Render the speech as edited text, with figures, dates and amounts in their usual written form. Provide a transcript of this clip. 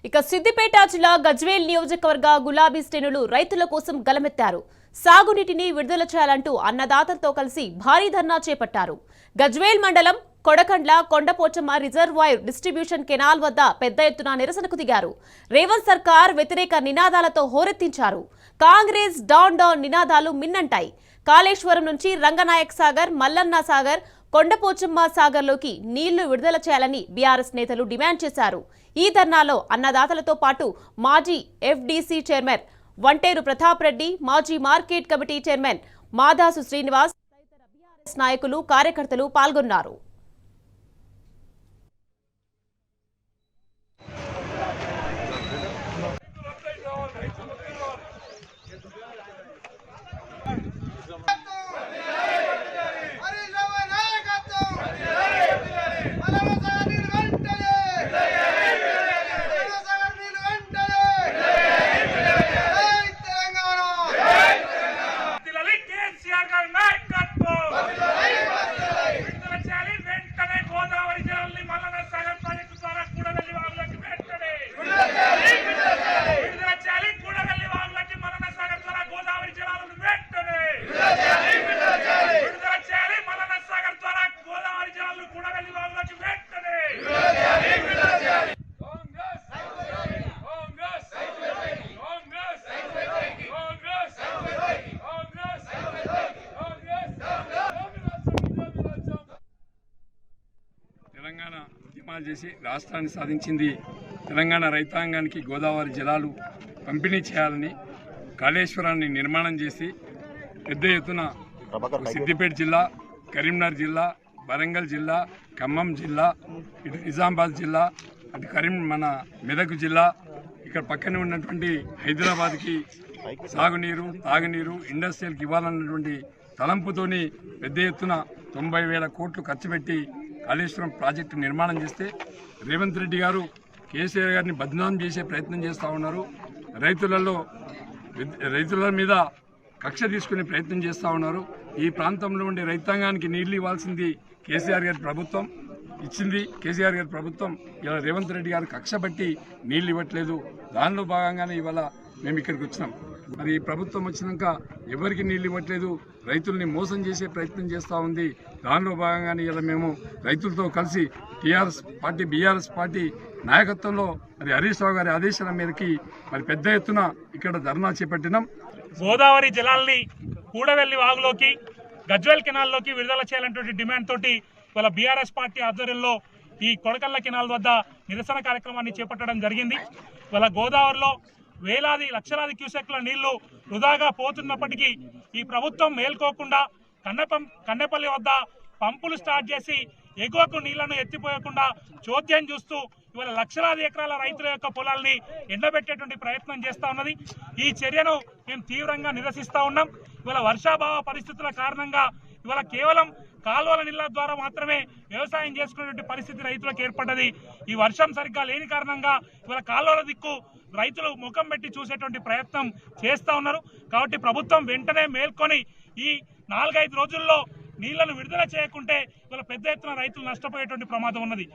ఇక సిద్దిపేట జిల్లా గజ్వేల్ నియోజకవర్గ గులాబీ శ్రేణులు రైతుల కోసం గలమెత్తారు. సాగునీటిని విడుదల చేయాలంటూ అన్నదాతలతో కలిసి భారీ ధర్నా చేపట్టారు. గజ్వేల్ మండలం Kodakandla Kondapochamma reservoir distribution canal వద్ద పెద్ద ఎత్తున నిరసనకు దిగారు. రేవంత్ సర్కార్ వ్యతిరేక నినాదాలతో హోరెత్తించారు. కాంగ్రెస్ డౌన్ డౌన్ నినాదాలు మిన్నంటాయి. కాళేశ్వరం నుంచి రంగనాయక్ సాగర్, మల్లన్న సాగర్, కొండపోచమ్మ సాగర్లోకి నీళ్లు విడుదల చేయాలని బీఆర్ఎస్ నేతలు డిమాండ్ చేశారు. ఈ ధర్నాలో అన్నదాతలతో పాటు మాజీ ఎఫ్డీసీ చైర్మన్ వంటేరు ప్రతాప్ రెడ్డి, మాజీ market committee chairman Madasu Srinivas తదితర బీఆర్ఎస్ నాయకులు, కార్యకర్తలు పాల్గొన్నారు. తెలంగాణ ఉద్యమాలు చేసి రాష్ట్రాన్ని సాధించింది. తెలంగాణ రైతాంగానికి గోదావరి జలాలు పంపిణీ చేయాలని కాళేశ్వరాన్ని నిర్మాణం చేసి పెద్ద ఎత్తున సిద్దిపేట జిల్లా, కరీంనగర్ జిల్లా, వరంగల్ జిల్లా, ఖమ్మం జిల్లా, ఇటు నిజామాబాద్ జిల్లా, అటు మన మెదక్ జిల్లా, ఇక్కడ పక్కనే ఉన్నటువంటి హైదరాబాద్కి సాగునీరు, తాగునీరు, ఇండస్ట్రియల్కి ఇవ్వాలన్నటువంటి తలంపుతోని పెద్ద ఎత్తున 90,000 కోట్లు ఖర్చు పెట్టి కాళేశ్వరం ప్రాజెక్టు నిర్మాణం చేస్తే రేవంత్ రెడ్డి గారు కేసీఆర్ గారిని బదనాం చేసే ప్రయత్నం చేస్తూ ఉన్నారు. రైతుల మీద కక్ష తీసుకునే ప్రయత్నం చేస్తూ ఉన్నారు. ఈ ప్రాంతంలో ఉండే రైతాంగానికి నీళ్లు ఇవ్వాల్సింది కేసీఆర్ గారి ప్రభుత్వం ఇచ్చింది. కేసీఆర్ గారి ప్రభుత్వం ఇలా రేవంత్ రెడ్డి గారు కక్ష బట్టి నీళ్లు ఇవ్వట్లేదు. దానిలో భాగంగానే ఇవాళ మేము ఇక్కడికి వచ్చినాం. మరి ఈ ప్రభుత్వం వచ్చినాక ఎవరికి నీళ్ళు ఇవ్వట్లేదు, రైతుల్ని మోసం చేసే ప్రయత్నం చేస్తూ ఉంది. దానిలో భాగంగానే ఇలా మేము రైతులతో కలిసి టీఆర్ఎస్ పార్టీ, బీఆర్ఎస్ పార్టీ నాయకత్వంలో మరి హరీష్ రావు గారి ఆదేశాల మేరకి మరి పెద్ద ఎత్తున ఇక్కడ ధర్నా చేపట్టినాం. గోదావరి జలాల్ని కూడవెల్లి వాగులోకి, గజ్వేల్ కెనాల్లోకి విడుదల చేయాలనేటువంటి డిమాండ్ తోటి ఇవాళ బీఆర్ఎస్ పార్టీ ఆధ్వర్యంలో ఈ కొడకళ్ళ కెనాల్ వద్ద నిరసన కార్యక్రమాన్ని చేపట్టడం జరిగింది. ఇవాళ గోదావరిలో వేలాది లక్షలాది క్యూసెక్ల నీళ్లు వృధాగా పోతున్నప్పటికీ ఈ ప్రభుత్వం మేల్కోకుండా కన్నెపల్లి వద్ద పంపులు స్టార్ట్ చేసి ఎగువకు నీళ్లను ఎత్తిపోయకుండా చోద్యం చూస్తూ ఇవాళ లక్షలాది ఎకరాల రైతుల యొక్క పొలాల్ని ఎండబెట్టేటువంటి ప్రయత్నం చేస్తూ ఉన్నది. ఈ చర్యను మేము తీవ్రంగా నిరసిస్తూ ఉన్నాం. ఇవాళ వర్షాభావ పరిస్థితుల కారణంగా ఇవాళ కేవలం కాలువల నీళ్ల ద్వారా మాత్రమే వ్యవసాయం చేసుకునేటువంటి పరిస్థితి రైతులకు ఏర్పడ్డది. ఈ వర్షం సరిగ్గా లేని కారణంగా ఇవాళ కాలువల దిక్కు రైతులు ముఖం పెట్టి చూసేటువంటి ప్రయత్నం చేస్తూ ఉన్నారు. కాబట్టి ప్రభుత్వం వెంటనే మేల్కొని ఈ 4-5 రోజుల్లో నీళ్లను విడుదల చేయకుంటే ఇవాళ పెద్ద ఎత్తున రైతులు నష్టపోయేటువంటి ప్రమాదం ఉన్నది.